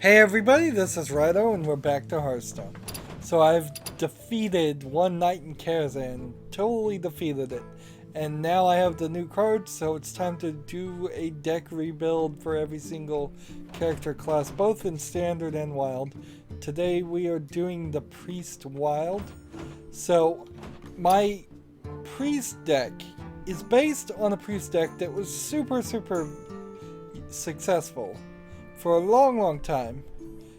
Hey everybody, this is Rydo and we're back to Hearthstone. So I've defeated one knight in Karazhan, totally defeated it. And now I have the new cards, so it's time to do a deck rebuild for every single character class, both in standard and wild. Today we are doing the priest wild. So my priest deck is based on a priest deck that was super successful for a long time.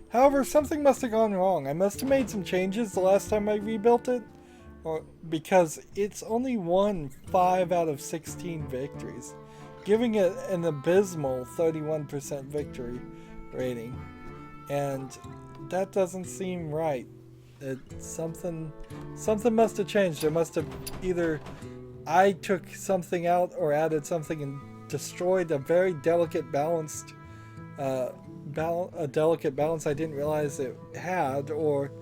However, something must have gone wrong. I must have made some changes the last time I rebuilt it, or because it's only won 5 out of 16 victories, giving it an abysmal 31% victory rating. And that doesn't seem right. Something must have changed. There must have either I took something out or added something and destroyed a very delicate balanced a delicate balance I didn't realize it had, or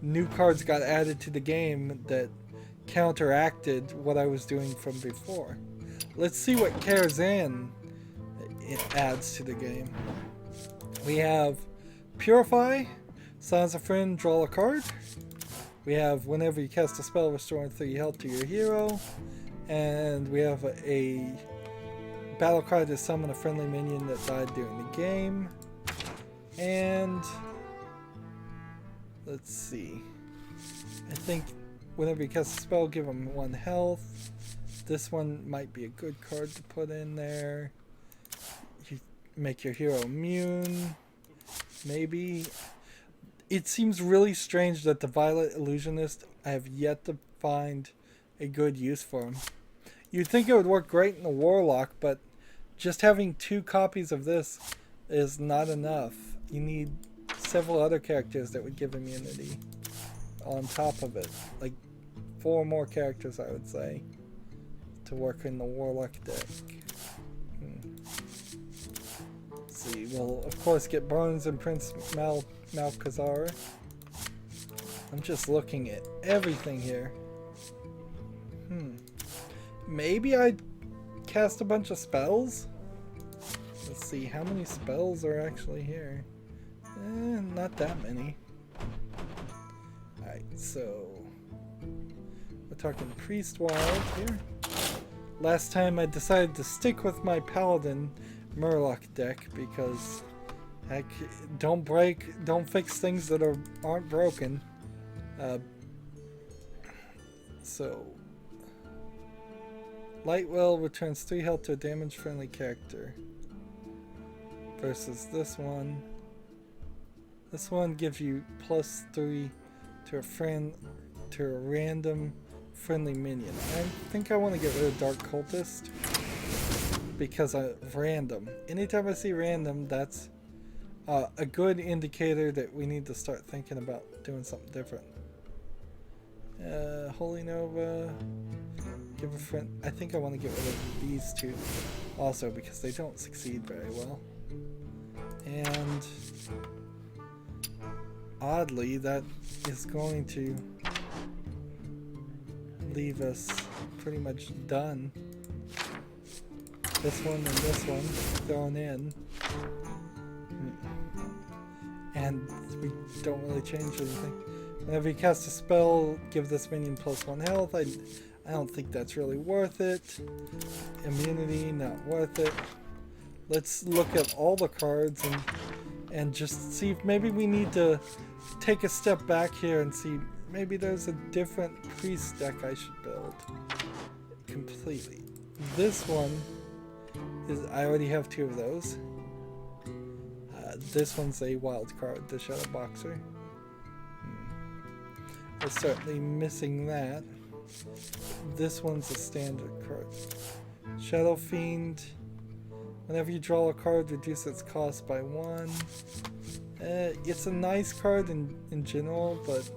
new cards got added to the game that counteracted what I was doing from before. Let's see what Karazhan it adds to the game. We have Purify, silence a friend, draw a card. We have whenever you cast a spell, restoring 3 health to your hero. And we have a battle cry to summon a friendly minion that died during the game. And let's see. I think whenever you cast a spell, give them 1 health. This one might be a good card to put in there. You make your hero immune. Maybe. It seems really strange that the Violet Illusionist, I have yet to find a good use for him. You'd think it would work great in the Warlock, but just having 2 copies of this is not enough. You need several other characters that would give immunity on top of it. Like 4 more characters, I would say, to work in the Warlock deck. Let's see, we'll of course get Bones and Prince Malkazar. I'm just looking at everything here. Maybe I'd cast a bunch of spells? Let's see, how many spells are actually here? Not that many. Alright, so we're talking Priest Wild here. Last time I decided to stick with my Paladin Murloc deck because heck, don't fix things that aren't broken. So Lightwell returns 3 health to a damage friendly character. Versus this one. This one gives you +3 to a random friendly minion. I think I want to get rid of Dark Cultist because of random. Anytime I see random, that's a good indicator that we need to start thinking about doing something different. Holy Nova. Give a friend. I think I want to get rid of these 2 also because they don't succeed very well. And oddly, that is going to leave us pretty much done. This one and this one thrown in. And we don't really change anything. Whenever you cast a spell, give this minion +1 health. I don't think that's really worth it. Immunity, not worth it. Let's look at all the cards and just see if maybe we need to take a step back here and see maybe there's a different priest deck I should build completely. This one is, I already have 2 of those. This one's a wild card, the Shadow Boxer. We're certainly missing that. This one's a standard card. Shadow Fiend. Whenever you draw a card, reduce its cost by 1. It's a nice card in general, but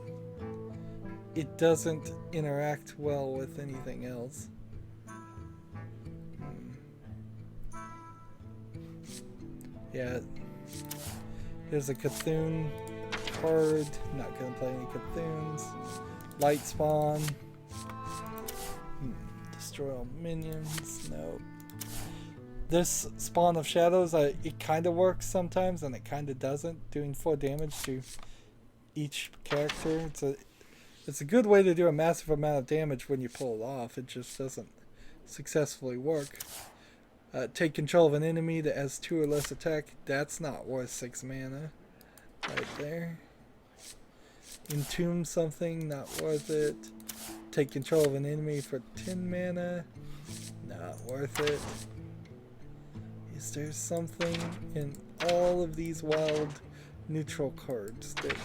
it doesn't interact well with anything else. Yeah. Here's a Cthulhu card. Not gonna play any Cthulhus. Light Spawn. Destroy all minions. Nope. This Spawn of Shadows, it kind of works sometimes and it kind of doesn't, doing 4 damage to each character. It's a good way to do a massive amount of damage when you pull it off. It just doesn't successfully work. Take control of an enemy that has 2 or less attack. That's not worth 6 mana. Right there. Entomb something, not worth it. Take control of an enemy for 10 mana. Not worth it. Is there something in all of these wild neutral cards that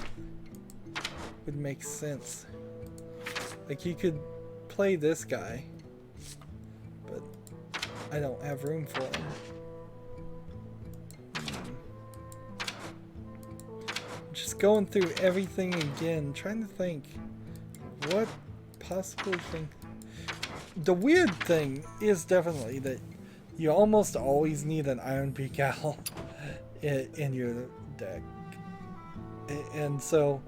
would make sense? Like, you could play this guy, but I don't have room for him. Just going through everything again, trying to think what possible thing. The weird thing is definitely that you almost always need an Iron Beak Owl in your deck. And so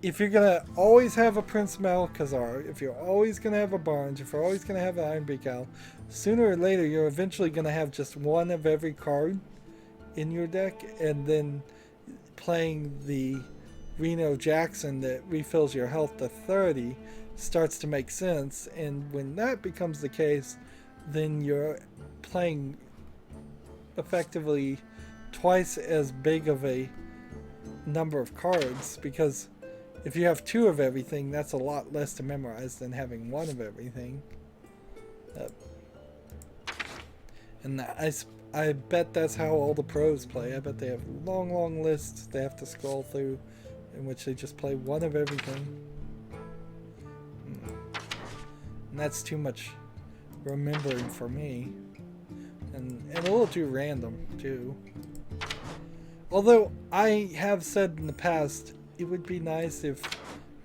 if you're gonna always have a Prince Malchezaar, if you're always gonna have a Barnes, if you're always gonna have an Iron Beak Owl, sooner or later you're eventually gonna have just one of every card in your deck, and then playing the Reno Jackson that refills your health to 30 starts to make sense. And when that becomes the case, then you're playing effectively twice as big of a number of cards, because if you have 2 of everything, that's a lot less to memorize than having 1 of everything. And I bet that's how all the pros play. I bet they have long lists they have to scroll through in which they just play 1 of everything. And that's too much remembering for me. And a little too random, too. Although I have said in the past, it would be nice if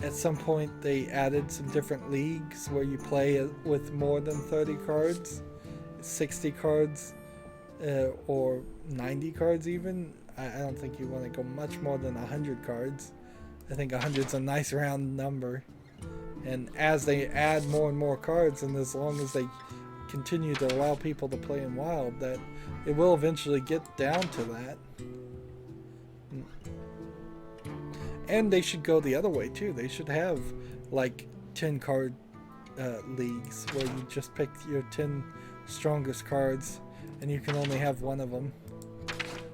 at some point they added some different leagues where you play with more than 30 cards, 60 cards, or 90 cards even. I don't think you want to go much more than 100 cards. I think 100 is a nice round number. And as they add more and more cards, and as long as they continue to allow people to play in Wild, that it will eventually get down to that. And they should go the other way too. They should have like 10 card leagues where you just pick your 10 strongest cards and you can only have 1 of them.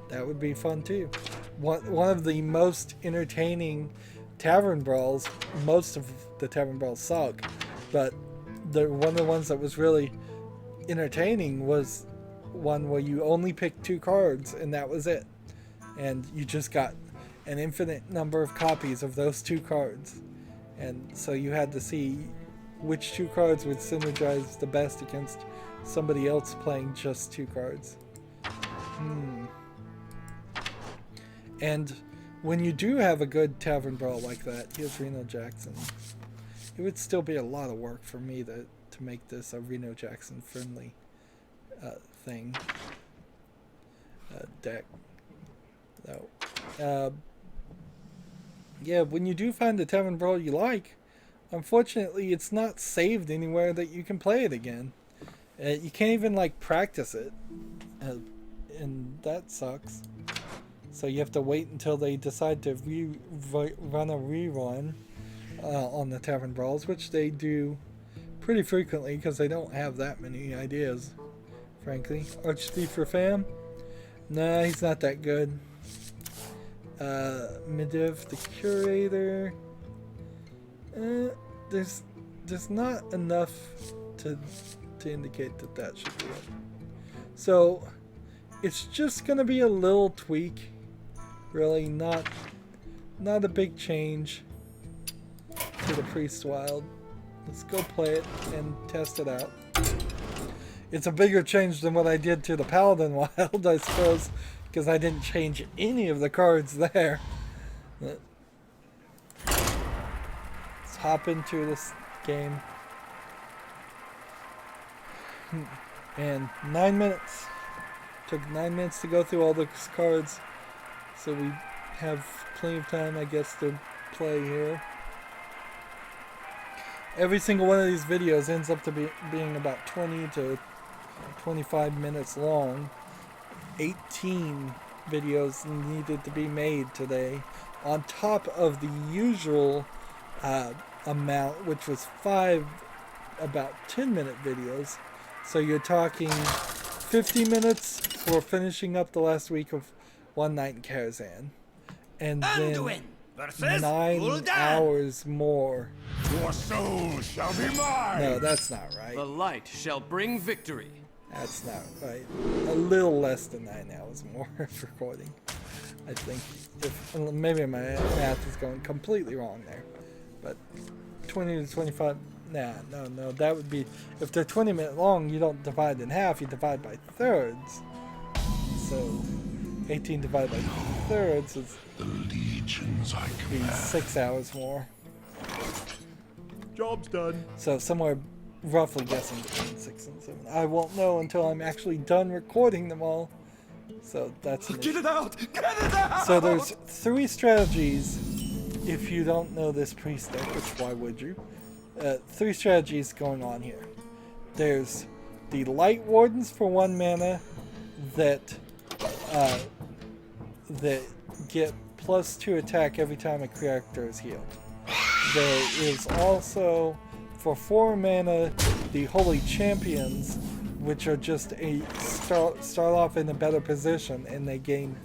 That would be fun too. One of the most entertaining tavern brawls, most of the tavern brawls suck, but one of the ones that was really entertaining was one where you only picked 2 cards and that was it. And you just got an infinite number of copies of those 2 cards. And so you had to see which 2 cards would synergize the best against somebody else playing just 2 cards. And when you do have a good tavern brawl like that, here's Reno Jackson. It would still be a lot of work for me to make this a Reno Jackson friendly thing. Deck. So, yeah, when you do find the tavern brawl you like, unfortunately it's not saved anywhere that you can play it again. You can't even like practice it, and that sucks. So you have to wait until they decide to run a rerun on the tavern brawls, which they do pretty frequently because they don't have that many ideas, frankly. Archthief for Fam? Nah, he's not that good. Mediv the Curator. There's not enough to indicate that should be it. So it's just gonna be a little tweak, really, not a big change to the Priest Wild. Let's go play it and test it out. It's a bigger change than what I did to the Paladin Wild, I suppose, because I didn't change any of the cards there. Let's hop into this game. And 9 minutes. Took 9 minutes to go through all those cards. So we have plenty of time, I guess, to play here. Every single one of these videos ends up to being about 20 to 25 minutes long. 18 videos needed to be made today, on top of the usual amount, which was 5 about 10-minute videos. So you're talking 50 minutes for finishing up the last week of One Night in Karazhan, and then 9 hours more. Your soul shall be mine. No, that's not right. The light shall bring victory. That's not right. A little less than 9 hours more of recording, I think. If maybe my math is going completely wrong there, but 20 to 25. Nah, no. That would be, if they're 20-minute long, you don't divide in half. You divide by thirds. So 18 divided by thirds is The legions I be command. 6 hours more. Job's done. So somewhere roughly guessing between 6 and 7. I won't know until I'm actually done recording them all. So that's an Get issue. it out! Get it out! So there's 3 strategies. If you don't know this priest deck, which why would you? 3 strategies going on here. There's the Light Wardens for 1 mana that get +2 attack every time a character is healed. There is also, for 4 mana, the Holy Champions, which are just a start off in a better position and they gain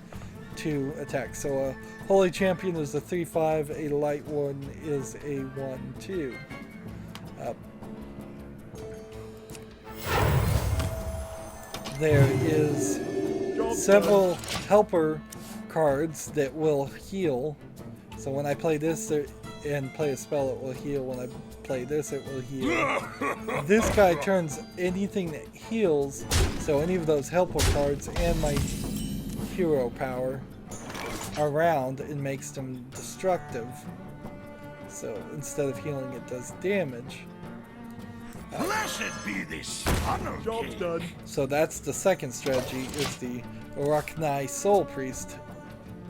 2 attacks. So a Holy Champion is a 3/5, a Light Warden is a 1/2. There is several helper cards that will heal. So when I play this and play a spell, it will heal. When I play this, it will heal. This guy turns anything that heals, so any of those helper cards and my hero power, around and makes them destructive. So instead of healing, it does damage. Blessed be this son of Job's King. done. So that's the second strategy, is the Arachni Soul Priest,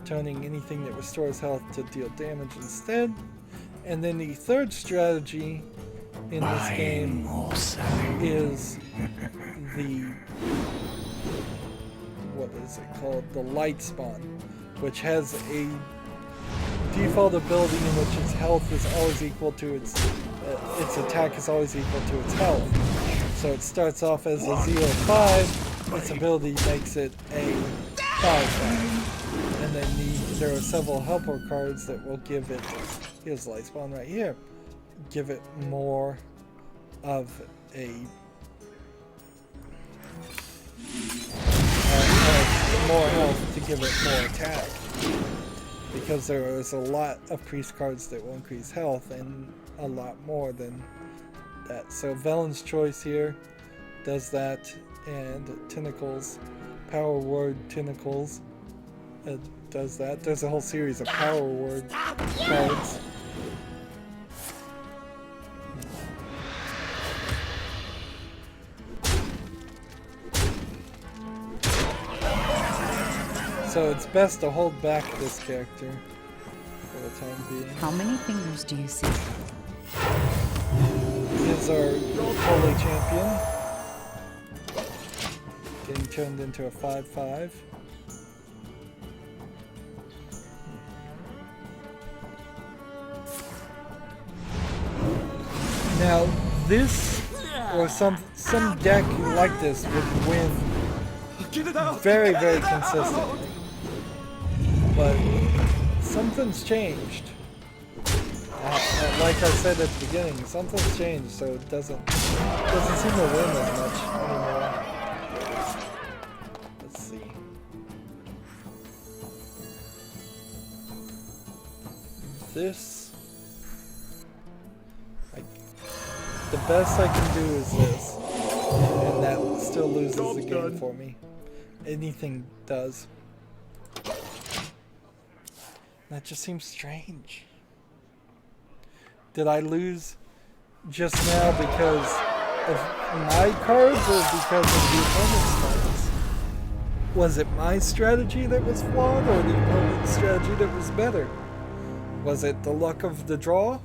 turning anything that restores health to deal damage instead. And then the third strategy in this game is the, what is it called? The Light Spawn, which has a default ability in which its health is always equal to its attack is always equal to its health. So it starts off as a 0/5, its ability makes it a 5/5. And then there are several helper cards that will give it, here's Light Spawn right here, give it more of a more health to give it more attack. Because there is a lot of priest cards that will increase health and a lot more than that. So Velen's Choice here does that, and Tentacles, Power Word Tentacles does that. There's a whole series of Power Word cards. So it's best to hold back this character for the time being. How many fingers do you see? Here's our Holy Champion, getting turned into a 5/5. Now this, or some deck like this would win Get it out! very, very consistently. But something's changed. Like I said at the beginning, something's changed, so it doesn't seem to win as much anymore. Let's see. This, the best I can do is this, and that still loses the game for me. Anything does. That just seems strange. Did I lose just now because of my cards or because of the opponent's cards? Was it my strategy that was flawed or the opponent's strategy that was better? Was it the luck of the draw?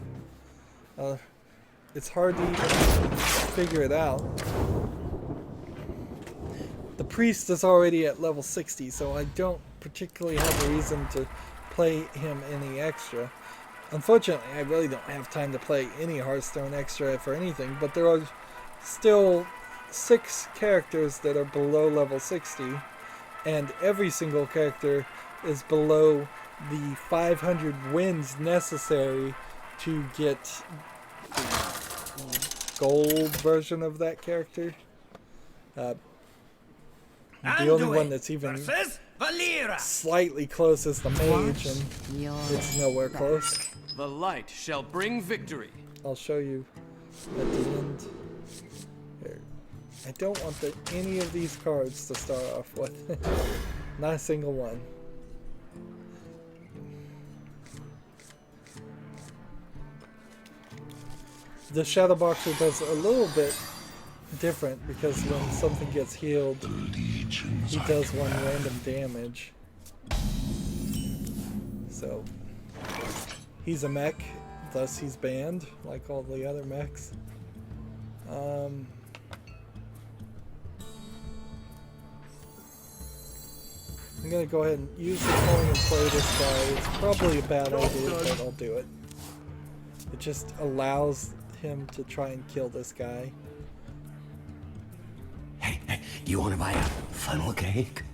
It's hard to even figure it out. priest is already at level 60, so I don't particularly have a reason to play him any extra. Unfortunately, I really don't have time to play any Hearthstone extra for anything, but there are still 6 characters that are below level 60, and every single character is below the 500 wins necessary to get the gold version of that character. The only one that's even slightly close is the mage, and it's nowhere close. The light shall bring victory. I'll show you at the end. Here. I don't want any of these cards to start off with. Not a single one. The Shadow Boxer does a little bit different because when something gets healed, he does 1 random damage. So he's a mech, thus he's banned like all the other mechs. I'm gonna go ahead and use the coin and play this guy. It's probably a bad idea, but I'll do it. It just allows him to try and kill this guy. Hey, you want to buy a funnel cake?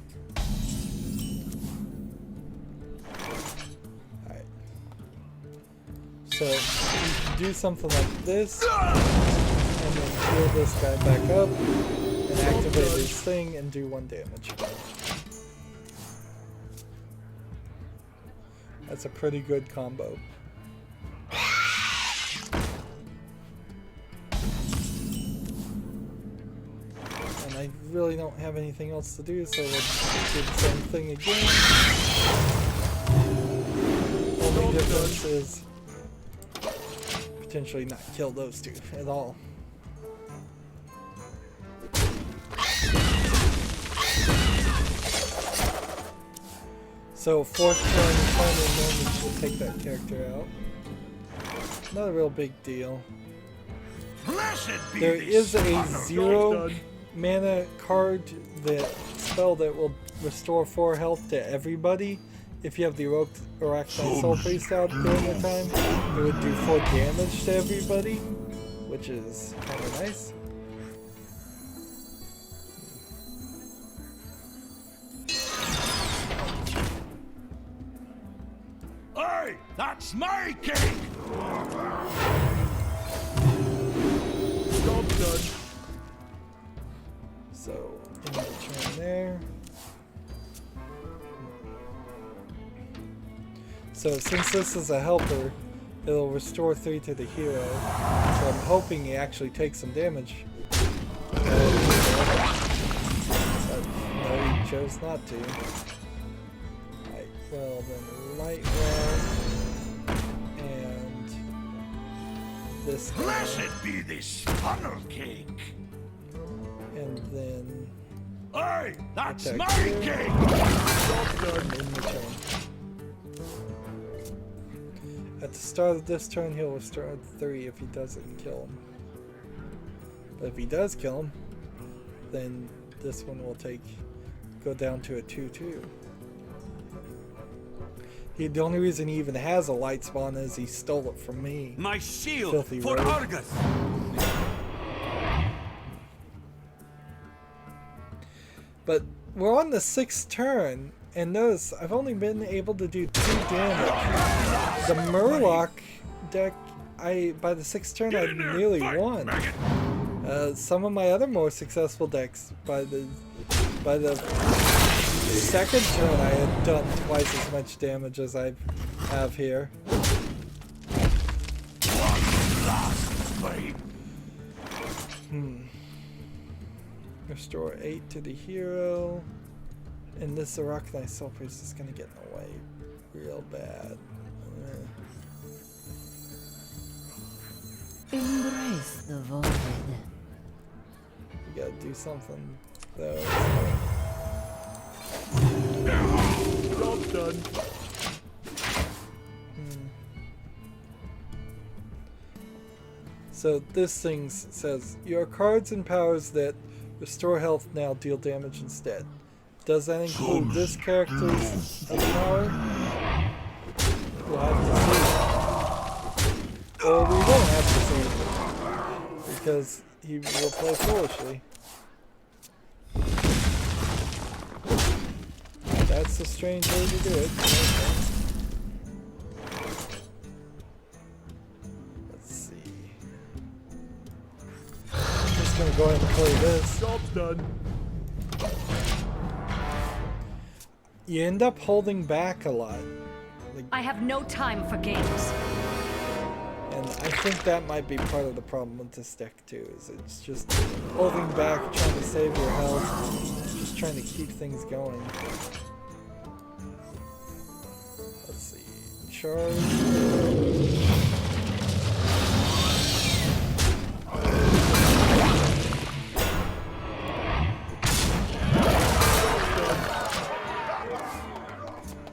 Alright. So, you can do something like this, and then heal this guy back up, and activate his thing, and do 1 damage. That's a pretty good combo. I really don't have anything else to do, so let's do the same thing again. Only difference is potentially not kill those 2 at all. So 4th turn, final moment will take that character out. Not a real big deal. There is a 0 mana card spell that will restore 4 health to everybody. If you have the Arachnite Soul Priest out during the time, it would do 4 damage to everybody, which is kind of nice. Hey, that's my cake! Job done. So, in the turn there. So, since this is a helper, it'll restore 3 to the hero. So, I'm hoping he actually takes some damage. But no, he chose not to. Alright, well, then light well. And this guy. Blessed be this funnel cake! And then Hey, that's attack my here. cake! In the turn. At the start of this turn, he'll restore 3 if he doesn't kill him. But if he does kill him, then this one will go down to a 2/2. The only reason he even has a light spawn is he stole it from me. My shield Filthy for rogue. Argus! But we're on the 6th turn, and notice I've only been able to do 2 damage. The Murloc deck, by the 6th turn I nearly won. Some of my other more successful decks, by the 2nd turn I had done twice as much damage as I have here. Restore 8 to the hero. And this Arachnite Soul Priest is going to get in the way real bad. Embrace the void. We gotta do something though. Job done. So this thing says, your cards and powers that Restore health now, deal damage instead. Does that include this character's other power? We'll have to see. Or we won't have to see. Because he will play foolishly. That's a strange way to do it. Let's see. I'm just gonna go ahead and play this. Job's done. You end up holding back a lot. Like, I have no time for games. and I think that might be part of the problem with this deck too, is it's just holding back, trying to save your health, just trying to keep things going. Let's see. Charge.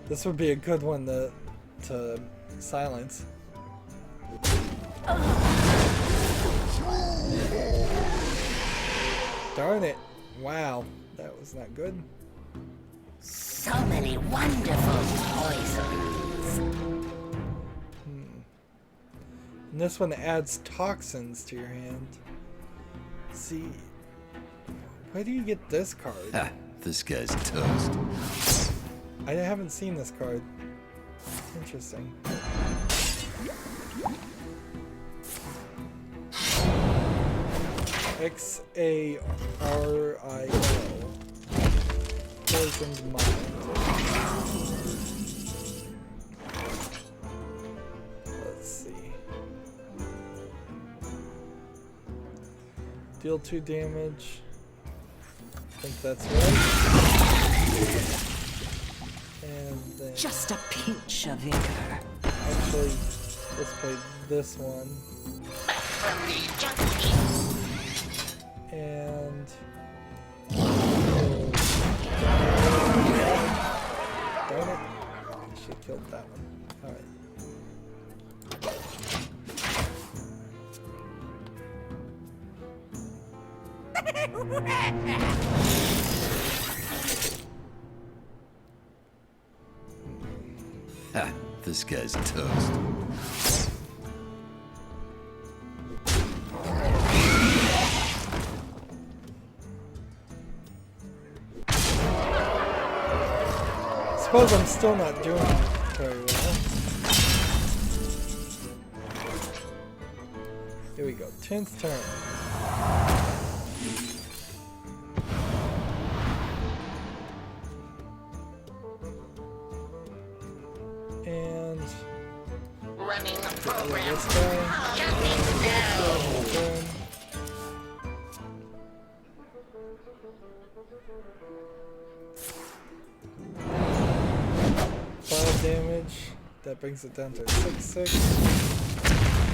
This would be a good one to silence. Darn it. Wow. That was not good. So many wonderful poisons. And this one adds toxins to your hand. See, where do you get this card? Ha, this guy's toast. I haven't seen this card. Interesting. Xario. Poisoned Mind. Let's see. Deal 2 damage. I think that's right. And then Just a pinch of vigor. actually, let's play this one. And darn it, I should have killed that one. Alright. Ha, this guy's toast. Suppose I'm still not doing very well. Here we go, 10th turn. And Running the this guy. Turn. 5 damage. That brings it down to 6/6.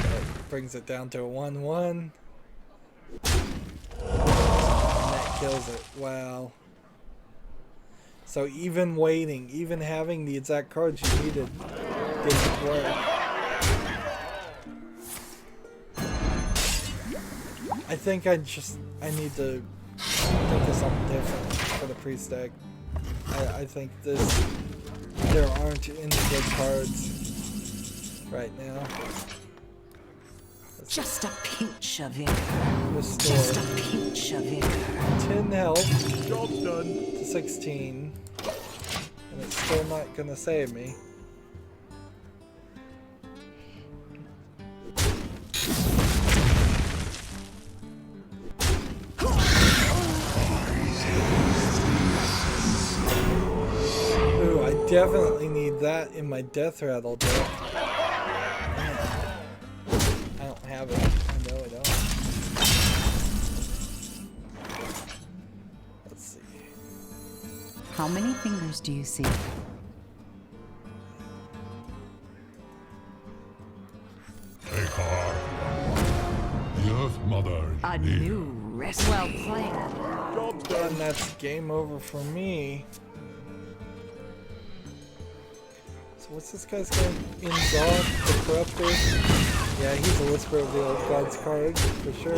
That brings it down to a 1/1. And that kills it. Wow. So even waiting, even having the exact cards you needed, didn't work. I think I need to think of something different for the priest deck. I think there aren't any good cards right now. Just a pinch of vigor. Restore. Just a pinch of vigor. 10 health Job's done. to 16. And it's still not gonna save me. Ooh, I definitely need that in my death rattle deck. Man, I don't have it. I know I don't. Let's see. How many fingers do you see? Take heart. The Earth Mother is A near. new recipe. Well planned. Job's done. And that's game over for me. So what's this guy's name? Inzog, the Corruptor? Yeah, he's a Whisper of the Old Gods card, for sure.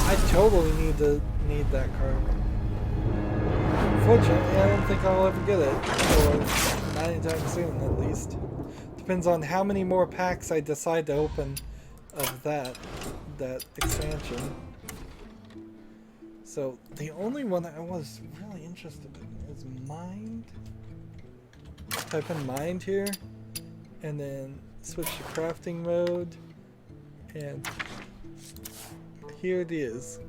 I totally need that card. Fortunately, I don't think I'll ever get it, or not anytime soon, at least. Depends on how many more packs I decide to open of that expansion. So the only one I was really interested in is Mind. Type in Mind here, and then switch to crafting mode, and here it is.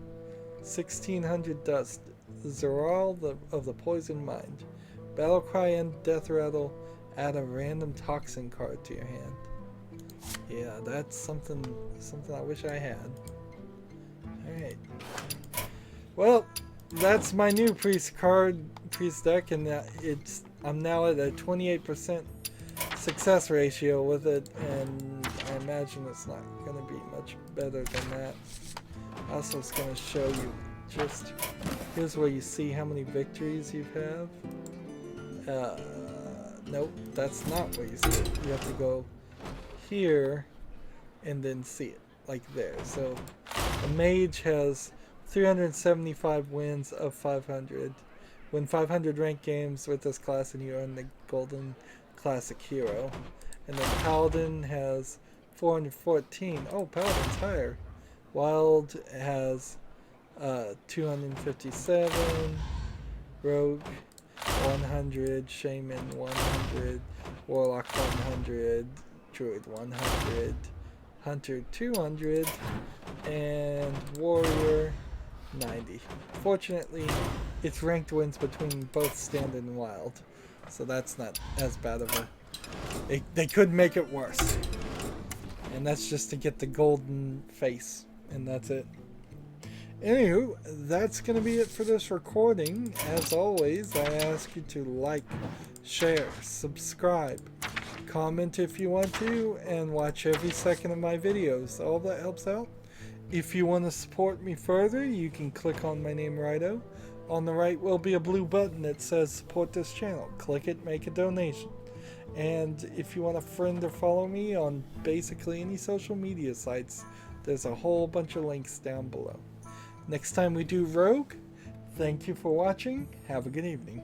1600 dust. Zeral of the Poison Mind. Battlecry and Death Rattle. Add a random toxin card to your hand. Yeah, that's something I wish I had. Alright. Well, that's my new priest deck, and I'm now at a 28% success ratio with it, and I imagine it's not going to be much better than that. Also, it's going to show you just, here's where you see how many victories you have. Nope, that's not where you see it. You have to go here and then see it, like there. So, a mage has 375 wins of 500. Win 500 ranked games with this class and you earn the Golden Classic Hero. And then Paladin has 414. Oh, Paladin's higher. Wild has 257. Rogue 100. Shaman 100. Warlock 100. Druid 100. Hunter 200. And Warrior 90. Fortunately, it's ranked wins between both Standard and Wild, so that's not as bad of a... They could make it worse. And that's just to get the golden face, and that's it. Anywho, that's going to be it for this recording. As always, I ask you to like, share, subscribe, comment if you want to, and watch every second of my videos. All that helps out. If you want to support me further, you can click on my name, Rydo. On the right will be a blue button that says support this channel. Click it, make a donation. And if you want to friend or follow me on basically any social media sites, there's a whole bunch of links down below. Next time we do Rogue, thank you for watching. Have a good evening.